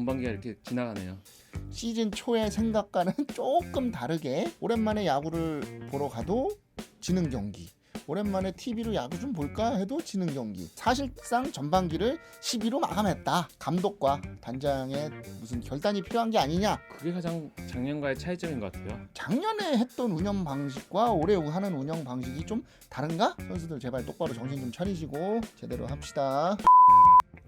전반기가 이렇게 지나가네요. 시즌 초의 생각과는 조금 다르게 오랜만에 야구를 보러 가도 지는 경기, 오랜만에 TV로 야구 좀 볼까 해도 지는 경기, 사실상 전반기를 12로 마감했다. 감독과 단장의 무슨 결단이 필요한 게 아니냐. 그게 가장 작년과의 차이점인 것 같아요. 작년에 했던 운영 방식과 올해 하는 운영 방식이 좀 다른가? 선수들 제발 똑바로 정신 좀 차리시고 제대로 합시다.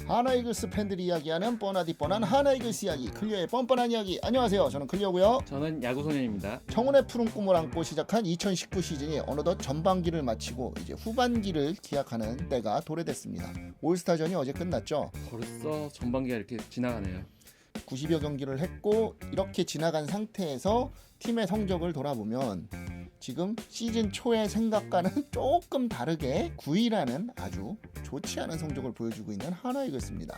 하나이글스 팬들이 이야기하는 뻔하디 뻔한 하나이글스 이야기, 클리어의 뻔뻔한 이야기. 안녕하세요, 저는 클리어고요. 저는 야구소년입니다. 청운의 푸른 꿈을 안고 시작한 2019 시즌이 어느덧 전반기를 마치고 이제 후반기를 기약하는 때가 도래됐습니다. 올스타전이 어제 끝났죠. 벌써 전반기가 이렇게 지나가네요. 90여 경기를 했고 이렇게 지나간 상태에서 팀의 성적을 돌아보면 지금 시즌 초의 생각과는 조금 다르게 9위라는 아주 좋지 않은 성적을 보여주고 있는 하나이글스입니다.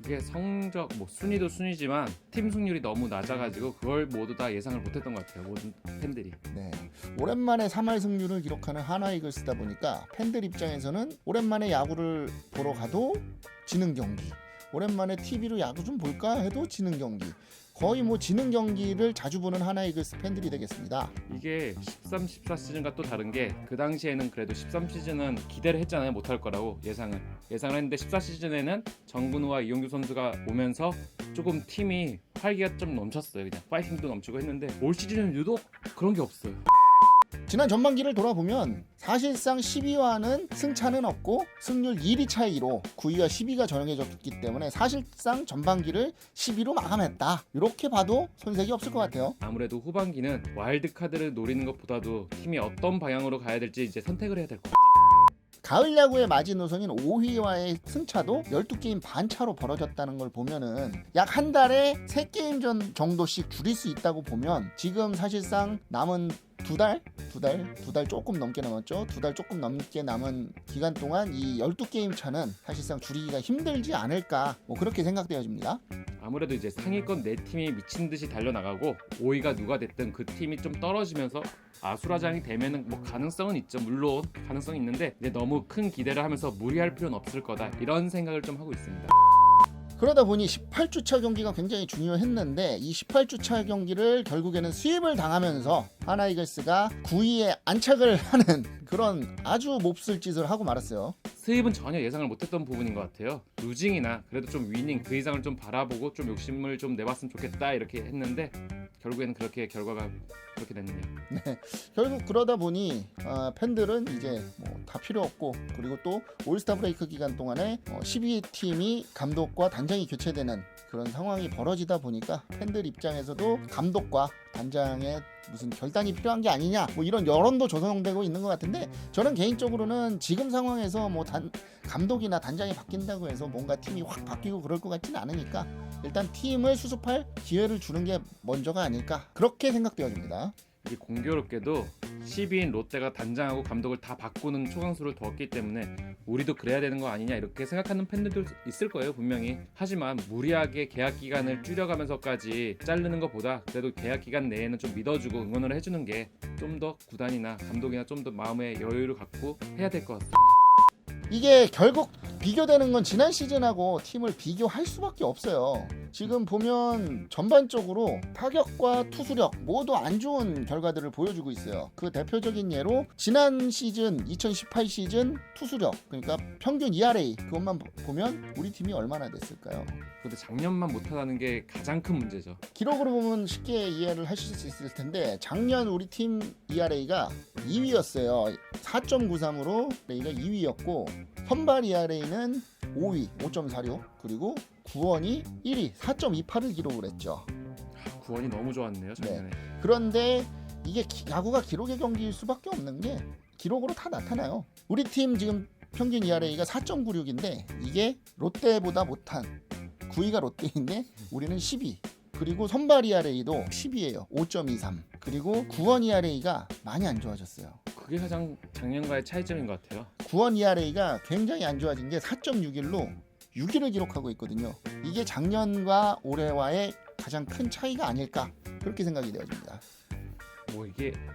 이게 성적 순위도 순위지만 팀 승률이 너무 낮아가지고 그걸 모두 다 예상을 못했던 것 같아요. 모든 팬들이. 네, 오랜만에 3할 승률을 기록하는 하나이글스다 보니까 팬들 입장에서는 오랜만에 야구를 보러 가도 지는 경기, 오랜만에 TV로 야구 좀 볼까 해도 지는 경기, 거의 지는 경기를 자주 보는 하나이글스 팬들이 되겠습니다. 이게 13, 14 시즌과 또 다른 게 그 당시에는 그래도 13 시즌은 기대를 했잖아요. 못할 거라고 예상을 했는데 14 시즌에는 정근우와 이용규 선수가 오면서 조금 팀이 활기가 좀 넘쳤어요. 그냥 파이팅도 넘치고 했는데 올 시즌은 유독 그런 게 없어요. 지난 전반기를 돌아보면 사실상 10위와는 승차는 없고 승률 1위 차이로 9위와 10위가 정해졌기 때문에 사실상 전반기를 10위로 마감했다. 이렇게 봐도 손색이 없을 것 같아요. 아무래도 후반기는 와일드카드를 노리는 것보다도 팀이 어떤 방향으로 가야 될지 이제 선택을 해야 될 것 같아요. 가을 야구의 마지노선인 5위와의 승차도 12게임 반 차로 벌어졌다는 걸 보면은 약 한 달에 3게임 전 정도씩 줄일 수 있다고 보면 지금 사실상 남은 두 달 조금 넘게 남았죠. 2달 조금 넘게 남은 기간 동안 이 12게임 차는 사실상 줄이기가 힘들지 않을까, 그렇게 생각되어집니다. 아무래도 이제 상위권 4팀이 미친 듯이 달려나가고 5위가 누가 됐든 그 팀이 좀 떨어지면서 아수라장이 되면은 가능성은 있죠. 물론 가능성이 있는데 이제 너무 큰 기대를 하면서 무리할 필요는 없을 거다. 이런 생각을 좀 하고 있습니다. 그러다 보니 18주차 경기가 굉장히 중요했는데 이 18주차 경기를 결국에는 수입을 당하면서 하나이글스가 9위에 안착을 하는 그런 아주 몹쓸 짓을 하고 말았어요. 수입은 전혀 예상을 못했던 부분인 것 같아요. 루징이나 그래도 좀 위닝 그 이상을 좀 바라보고 좀 욕심을 좀 내봤으면 좋겠다 이렇게 했는데 결국에는 그렇게 결과가 그렇게 됐네요. 네, 결국 그러다 보니 팬들은 이제 다 필요 없고, 그리고 또 올스타 브레이크 기간 동안에 12위 팀이 감독과 단장이 교체되는 그런 상황이 벌어지다 보니까 팬들 입장에서도 감독과 단장의 무슨 결단이 필요한 게 아니냐, 이런 여론도 조성되고 있는 것 같은데, 저는 개인적으로는 지금 상황에서 감독이나 단장이 바뀐다고 해서 뭔가 팀이 확 바뀌고 그럴 것 같지는 않으니까 일단 팀을 수습할 기회를 주는 게 먼저가 아닐까, 그렇게 생각되어집니다. 이게 공교롭게도 10위인 롯데가 단장하고 감독을 다 바꾸는 초강수를 뒀기 때문에 우리도 그래야 되는 거 아니냐 이렇게 생각하는 팬들도 있을 거예요, 분명히. 하지만 무리하게 계약 기간을 줄여가면서까지 자르는 것보다 그래도 계약 기간 내에는 좀 믿어주고 응원을 해주는 게 좀 더 구단이나 감독이나 좀 더 마음의 여유를 갖고 해야 될 것 같습니다. 이게 결국 비교되는 건 지난 시즌하고 팀을 비교할 수밖에 없어요. 지금 보면 전반적으로 타격과 투수력 모두 안 좋은 결과들을 보여주고 있어요. 그 대표적인 예로 지난 시즌 2018 시즌 투수력, 그러니까 평균 ERA 그것만 보면 우리 팀이 얼마나 됐을까요? 그런데 작년만 못하다는 게 가장 큰 문제죠. 기록으로 보면 쉽게 이해를 하실 수 있을 텐데 작년 우리 팀 ERA가 2위였어요. 4.93으로 레이가 2위였고 선발 ERA는 5위 5.46, 그리고 구원이 1위 4.28을 기록을 했죠. 구원이 너무 좋았네요, 작년에. 그런데 이게 야구가 기록의 경기일 수밖에 없는 게 기록으로 다 나타나요. 우리 팀 지금 평균 ERA가 4.96인데 이게 롯데보다 못한, 9위가 롯데인데 우리는 10위, 그리고 선발 ERA도 10위예요. 5.23. 그리고 구원 ERA가 많이 안 좋아졌어요. 그게 가장 작년과의 차이점인 것 같아요. 구원 ERA가 굉장히 안 좋아진 게 4.61로 6위를 기록하고 있거든요. 이게 작년과 올해와의 가장 큰 차이가 아닐까, 그렇게 생각이 되어집니다.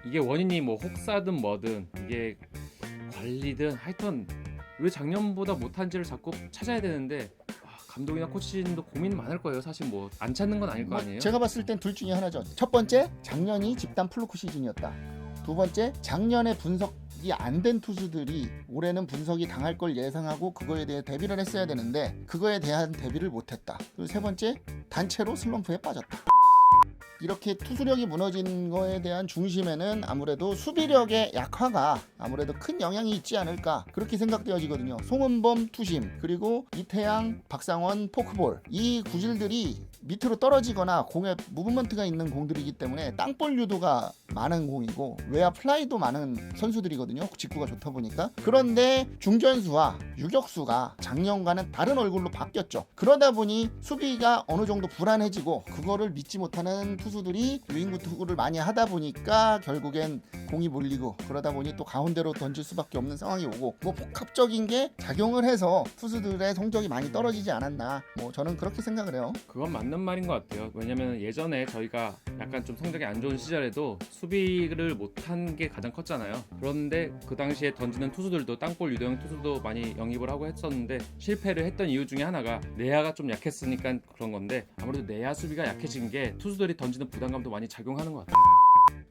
이게 원인이 혹사든 뭐든 이게 관리든 하여튼 왜 작년보다 못한지를 자꾸 찾아야 되는데 감독이나 코치진도 고민 많을 거예요. 사실 뭐 안 찾는 건 아닐 거 아니에요. 제가 봤을 땐 둘 중에 하나죠. 첫 번째, 작년이 집단 플루크 시즌이었다. 두 번째, 작년에 분석이 안 된 투수들이 올해는 분석이 당할 걸 예상하고 그거에 대해 대비를 했어야 되는데 그거에 대한 대비를 못했다. 그리고 세 번째, 단체로 슬럼프에 빠졌다. 이렇게 투수력이 무너진 거에 대한 중심에는 아무래도 수비력의 약화가 아무래도 큰 영향이 있지 않을까 그렇게 생각되어지거든요. 송은범 투심 그리고 이태양, 박상원 포크볼 이 구질들이 밑으로 떨어지거나 공에 무브먼트가 있는 공들이기 때문에 땅볼 유도가 많은 공이고 외야 플라이도 많은 선수들이거든요. 직구가 좋다 보니까. 그런데 중견수와 유격수가 작년과는 다른 얼굴로 바뀌었죠. 그러다 보니 수비가 어느 정도 불안해지고 그거를 믿지 못하는 투수들이 유인구 투구를 많이 하다 보니까 결국엔 공이 몰리고 그러다 보니 또 가운데로 던질 수밖에 없는 상황이 오고 뭐 복합적인 게 작용을 해서 투수들의 성적이 많이 떨어지지 않았나 뭐 저는 그렇게 생각을 해요. 그건 맞는 말인 것 같아요. 왜냐면 예전에 저희가 약간 좀 성적이 안 좋은 시절에도 수비를 못한 게 가장 컸잖아요. 그런데 그 당시에 던지는 투수들도 땅볼 유도형 투수도 많이 영입을 하고 했었는데 실패를 했던 이유 중에 하나가 내야가 좀 약했으니까 그런 건데 아무래도 내야 수비가 약해진 게 투수들이 던지는 부담감도 많이 작용하는 것 같아요.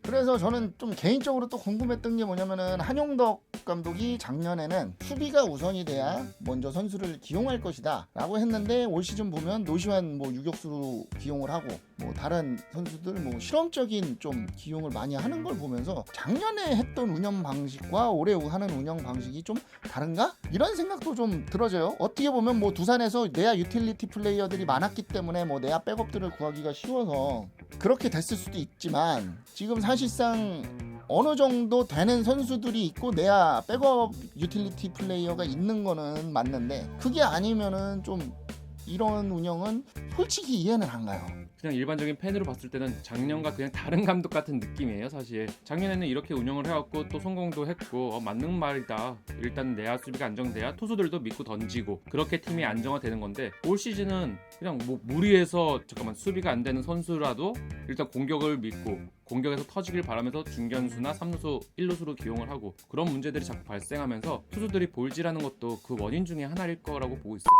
그래서 저는 좀 개인적으로 또 궁금했던 게 뭐냐면은 한용덕 감독이 작년에는 수비가 우선이 돼야 먼저 선수를 기용할 것이다 라고 했는데 올 시즌 보면 노시환 뭐 유격수로 기용을 하고 뭐 다른 선수들 뭐 실험적인 좀 기용을 많이 하는 걸 보면서 작년에 했던 운영 방식과 올해 하는 운영 방식이 좀 다른가? 이런 생각도 좀 들어져요. 어떻게 보면 뭐 두산에서 내야 유틸리티 플레이어들이 많았기 때문에 뭐 내야 백업들을 구하기가 쉬워서 그렇게 됐을 수도 있지만 지금 사실상 어느 정도 되는 선수들이 있고 내야 백업 유틸리티 플레이어가 있는 거는 맞는데 그게 아니면은 좀 이런 운영은 솔직히 이해는 안 가요. 그냥 일반적인 팬으로 봤을 때는 작년과 그냥 다른 감독 같은 느낌이에요. 사실 작년에는 이렇게 운영을 해왔고 또 성공도 했고 맞는 말이다. 일단 내야 수비가 안정돼야 투수들도 믿고 던지고 그렇게 팀이 안정화되는 건데 올 시즌은 그냥 뭐 무리해서 잠깐만 수비가 안 되는 선수라도 일단 공격을 믿고 공격에서 터지길 바라면서 중견수나 3루수, 1루수로 기용을 하고 그런 문제들이 자꾸 발생하면서 투수들이 볼질하는 것도 그 원인 중에 하나일 거라고 보고 있어요.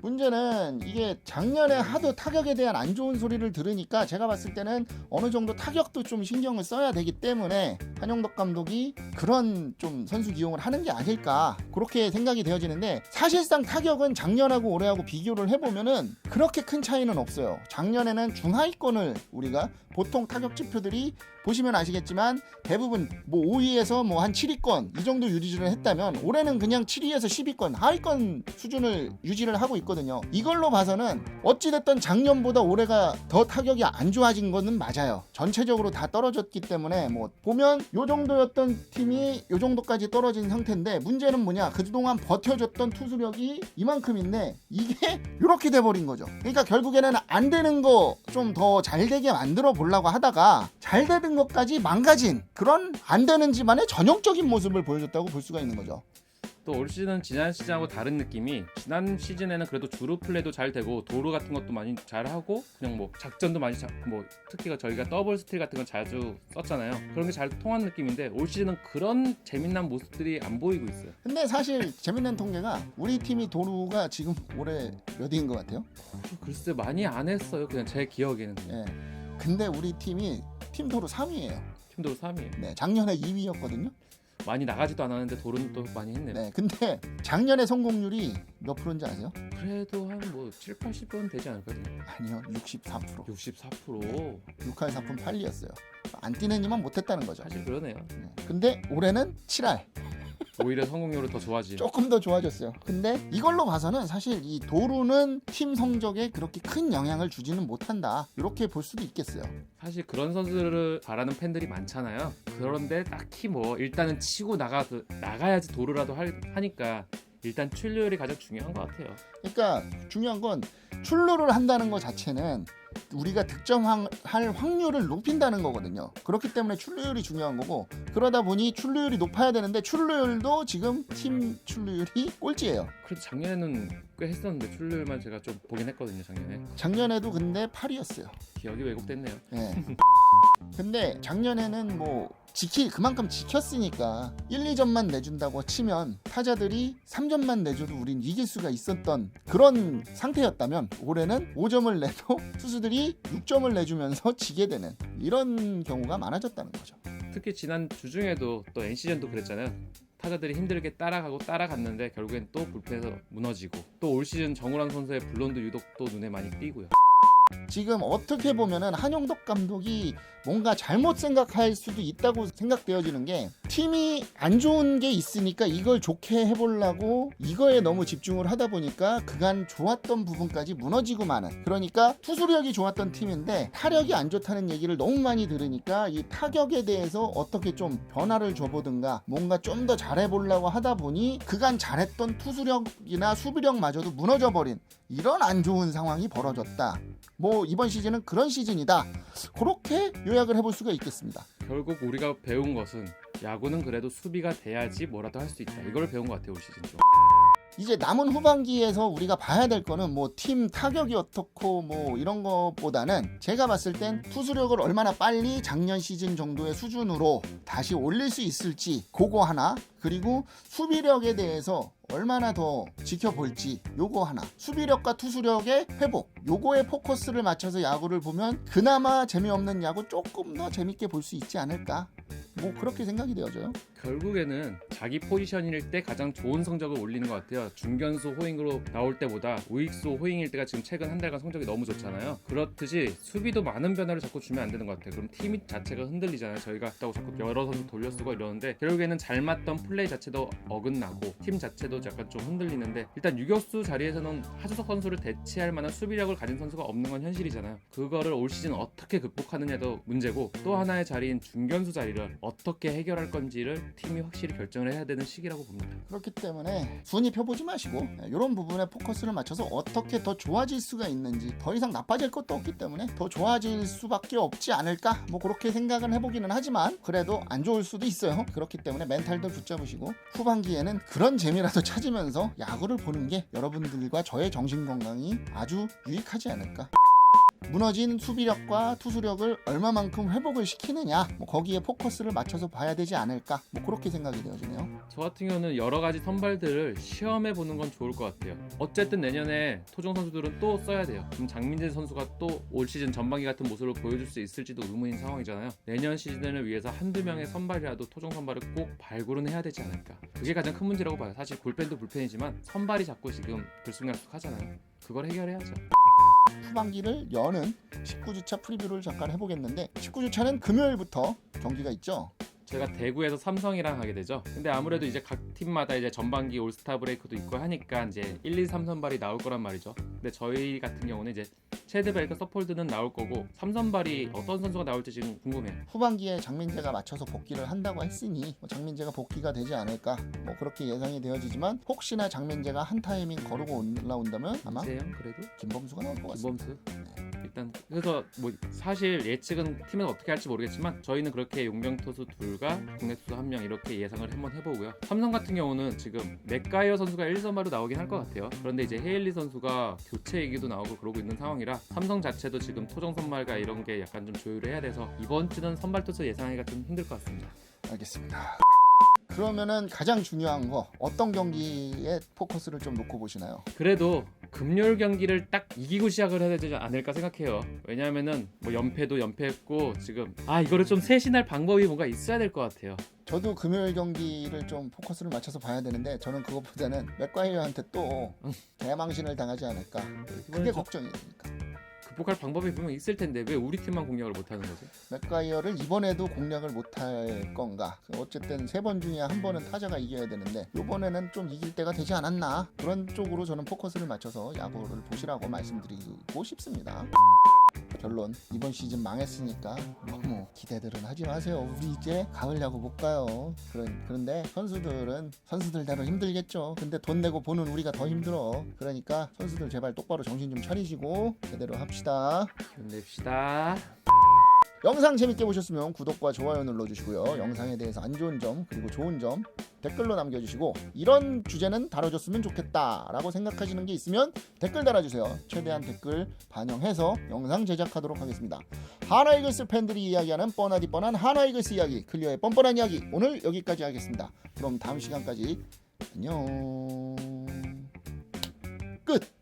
문제는 이게 작년에 하도 타격에 대한 안 좋은 소리를 들으니까 제가 봤을 때는 어느 정도 타격도 좀 신경을 써야 되기 때문에 한용덕 감독이 그런 좀 선수 기용을 하는 게 아닐까 그렇게 생각이 되어지는데 사실상 타격은 작년하고 올해하고 비교를 해보면은 그렇게 큰 차이는 없어요. 작년에는 중하위권을 우리가 보통 타격 지표들이 보시면 아시겠지만 대부분 뭐 5위에서 뭐 한 7위권 이 정도 유지를 했다면 올해는 그냥 7위에서 10위권 하위권 수준을 유지를 하고 있거든요. 이걸로 봐서는 어찌됐든 작년보다 올해가 더 타격이 안 좋아진 거는 맞아요. 전체적으로 다 떨어졌기 때문에 뭐 보면 요 정도였던 팀이 요 정도까지 떨어진 상태인데 문제는 뭐냐 그동안 버텨줬던 투수력이 이만큼인데 이게 이렇게 돼버린 거죠. 그러니까 결국에는 안 되는 거 좀 더 잘 되게 만들어 보려고 하다가 잘 되는 것까지 망가진 그런 안 되는 집안의 전형적인 모습을 보여줬다고 볼 수가 있는 거죠. 또 올 시즌은 지난 시즌하고 다른 느낌이 지난 시즌에는 그래도 주루 플레이도 잘 되고 도루 같은 것도 많이 잘하고 그냥 뭐 작전도 많이 뭐 특히 저희가 더블 스틸 같은 건 자주 썼잖아요. 그런 게 잘 통한 느낌인데 올 시즌은 그런 재미난 모습들이 안 보이고 있어요. 근데 사실 재밌는 통계가 우리 팀이 도루가 지금 올해 몇 위인 것 같아요? 글쎄 많이 안 했어요. 그냥 제 기억에는. 예. 근데 우리 팀이 팀 도루 3위예요. 팀도 3위에요. 네, 작년에 2위였거든요. 많이 나가지도 않았는데 도루는 또 많이 했네요. 네, 근데 작년에 성공률이 몇 프로인지 아세요? 그래도 한 뭐 7, 80은 되지 않을까요? 아니요, 64%. 64%. 6할 4푼 8리였어요. 안 뛰는 이만 못했다는 거죠. 사실 그러네요. 네. 근데 올해는 7할. 오히려 성공률은 더 좋아진. 조금 더 좋아졌어요. 근데 이걸로 봐서는 사실 이 도루는 팀 성적에 그렇게 큰 영향을 주지는 못한다. 이렇게 볼 수도 있겠어요. 사실 그런 선수를 바라는 팬들이 많잖아요. 그런데 딱히 뭐 일단은 치고 나가야지 도루라도 하니까 일단 출루율이 가장 중요한 것 같아요. 그러니까 중요한 건 출루를 한다는 것 자체는 우리가 득점할 확률을 높인다는 거거든요. 그렇기 때문에 출루율이 중요한 거고, 그러다 보니 출루율이 높아야 되는데 출루율도 지금 팀 출루율이 꼴찌예요. 그래도 작년에는 꽤 했었는데 출루율만 제가 좀 보긴 했거든요. 작년에도 근데 8위였어요. 기억이 왜곡됐네요. 네. 근데 작년에는 뭐 그만큼 지켰으니까 1, 2점만 내준다고 치면 타자들이 3점만 내줘도 우린 이길 수가 있었던 그런 상태였다면, 올해는 5점을 내도 투수들이 6점을 내주면서 지게 되는 이런 경우가 많아졌다는 거죠. 특히 지난 주중에도 또 NC전도 그랬잖아요. 타자들이 힘들게 따라갔는데 결국엔 또 불펜에서 무너지고, 또 올 시즌 정우람 선수의 블론도 유독 또 눈에 많이 띄고요. 지금 어떻게 보면은 한용덕 감독이 뭔가 잘못 생각할 수도 있다고 생각되어지는 게, 팀이 안 좋은 게 있으니까 이걸 좋게 해보려고 이거에 너무 집중을 하다 보니까 그간 좋았던 부분까지 무너지고 마는, 그러니까 투수력이 좋았던 팀인데 타력이 안 좋다는 얘기를 너무 많이 들으니까 이 타격에 대해서 어떻게 좀 변화를 줘보든가 뭔가 좀 더 잘해보려고 하다 보니 그간 잘했던 투수력이나 수비력마저도 무너져버린 이런 안 좋은 상황이 벌어졌다. 뭐 이번 시즌은 그런 시즌이다. 그렇게 요약을 해볼 수가 있겠습니다. 결국 우리가 배운 것은 야구는 그래도 수비가 돼야지 뭐라도 할 수 있다. 이걸 배운 것 같아요, 올 시즌 좀. 이제 남은 후반기에서 우리가 봐야 될 거는 뭐 팀 타격이 어떻고 뭐 이런 것보다는, 제가 봤을 땐 투수력을 얼마나 빨리 작년 시즌 정도의 수준으로 다시 올릴 수 있을지 그거 하나, 그리고 수비력에 대해서 얼마나 더 지켜볼지 요거 하나, 수비력과 투수력의 회복 요거에 포커스를 맞춰서 야구를 보면 그나마 재미없는 야구 조금 더 재밌게 볼 수 있지 않을까, 뭐 그렇게 생각이 되어져요. 결국에는 자기 포지션일 때 가장 좋은 성적을 올리는 것 같아요. 중견수 호잉으로 나올 때보다 우익수 호잉일 때가 지금 최근 한 달간 성적이 너무 좋잖아요. 그렇듯이 수비도 많은 변화를 자꾸 주면 안 되는 것 같아요. 그럼 팀 자체가 흔들리잖아요. 저희가 있다고 자꾸 여러 선수 돌려쓰고 이러는데 결국에는 잘 맞던 플레이 자체도 어긋나고 팀 자체도 약간 좀 흔들리는데, 일단 유격수 자리에서는 하주석 선수를 대체할 만한 수비력을 가진 선수가 없는 건 현실이잖아요. 그거를 올 시즌 어떻게 극복하느냐도 문제고, 또 하나의 자리인 중견수 자리를 어떻게 해결할 건지를 팀이 확실히 결정을 해야 되는 시기라고 봅니다. 그렇기 때문에 순위 펴보지 마시고 이런 부분에 포커스를 맞춰서 어떻게 더 좋아질 수가 있는지, 더 이상 나빠질 것도 없기 때문에 더 좋아질 수밖에 없지 않을까, 뭐 그렇게 생각은 해보기는 하지만 그래도 안 좋을 수도 있어요. 그렇기 때문에 멘탈도 붙잡으시고 후반기에는 그런 재미라도 찾으면서 야구를 보는 게 여러분들과 저의 정신건강이 아주 유익하지 않을까. 무너진 수비력과 투수력을 얼마만큼 회복을 시키느냐, 뭐 거기에 포커스를 맞춰서 봐야 되지 않을까, 뭐 그렇게 생각이 되어지네요. 저 같은 경우는 여러 가지 선발들을 시험해 보는 건 좋을 것 같아요. 어쨌든 내년에 토종 선수들은 또 써야 돼요. 그럼 장민재 선수가 또 올 시즌 전반기 같은 모습을 보여줄 수 있을지도 의문인 상황이잖아요. 내년 시즌을 위해서 한두 명의 선발이라도 토종 선발을 꼭 발굴은 해야 되지 않을까. 그게 가장 큰 문제라고 봐요. 사실 불펜도 불펜이지만 선발이 자꾸 지금 들쑥날쑥하잖아요. 그걸 해결해야죠. 후반기를 여는 19주차 프리뷰를 잠깐 해보겠는데, 19주차는 금요일부터 경기가 있죠. 제가 대구에서 삼성이랑 하게 되죠. 근데 아무래도 이제 각 팀마다 이제 전반기 올스타 브레이크도 있고 하니까 이제 1, 2, 3선발이 나올 거란 말이죠. 근데 저희 같은 경우는 이제 체드 벨크 서폴드는 나올 거고 3선발이 어떤 선수가 나올지 지금 궁금해요. 후반기에 장민재가 맞춰서 복귀를 한다고 했으니 뭐 장민재가 복귀가 되지 않을까, 뭐 그렇게 예상이 되어지지만, 혹시나 장민재가 한 타이밍 거르고 올라온다면 아마 이세영 그래도? 김범수가 나올 것 같습니다. 김범수? 일단 그래서 뭐 사실 예측은 팀에서 어떻게 할지 모르겠지만 저희는 그렇게 용병 투수 둘과 국내 투수 한 명 이렇게 예상을 한번 해보고요. 삼성 같은 경우는 지금 맥가이어 선수가 1선발로 나오긴 할 것 같아요. 그런데 이제 헤일리 선수가 교체 얘기도 나오고 그러고 있는 상황이라 삼성 자체도 지금 토종 선발과 이런 게 약간 좀 조율을 해야 돼서 이번 주는 선발 투수 예상하기가 좀 힘들 것 같습니다. 알겠습니다. 그러면은 가장 중요한 거, 어떤 경기에 포커스를 좀 놓고 보시나요? 그래도 금요일 경기를 딱 이기고 시작을 해야 되지 않을까 생각해요. 왜냐하면은 뭐 연패도 연패했고 지금 이거를 좀 쇄신할 방법이 뭔가 있어야 될 것 같아요. 저도 금요일 경기를 좀 포커스를 맞춰서 봐야 되는데, 저는 그것보다는 맥과이어한테 또 대망신을 당하지 않을까, 그게 걱정이니까. 극복할 방법이 분명 있을 텐데 왜 우리 팀만 공략을 못하는 거죠? 맥과이어를 이번에도 공략을 못할 건가? 어쨌든 3번 중에 한 번은 타자가 이겨야 되는데 이번에는 좀 이길 때가 되지 않았나? 그런 쪽으로 저는 포커스를 맞춰서 야구를 보시라고 말씀드리고 싶습니다. 결론 이번 시즌 망했으니까 너무 기대들은 하지 마세요. 우리 이제 가을 야구 못 가요. 그런데 선수들대로 힘들겠죠. 근데 돈 내고 보는 우리가 더 힘들어. 그러니까 선수들 제발 똑바로 정신 좀 차리시고 제대로 합시다. 힘냅시다. 영상 재밌게 보셨으면 구독과 좋아요 눌러주시고요. 영상에 대해서 안 좋은 점 그리고 좋은 점 댓글로 남겨주시고 이런 주제는 다뤄줬으면 좋겠다 라고 생각하시는 게 있으면 댓글 달아주세요. 최대한 댓글 반영해서 영상 제작하도록 하겠습니다. 하나이글스 팬들이 이야기하는 뻔하디 뻔한 하나이글스 이야기, 클리어의 뻔뻔한 이야기, 오늘 여기까지 하겠습니다. 그럼 다음 시간까지 안녕. 끝.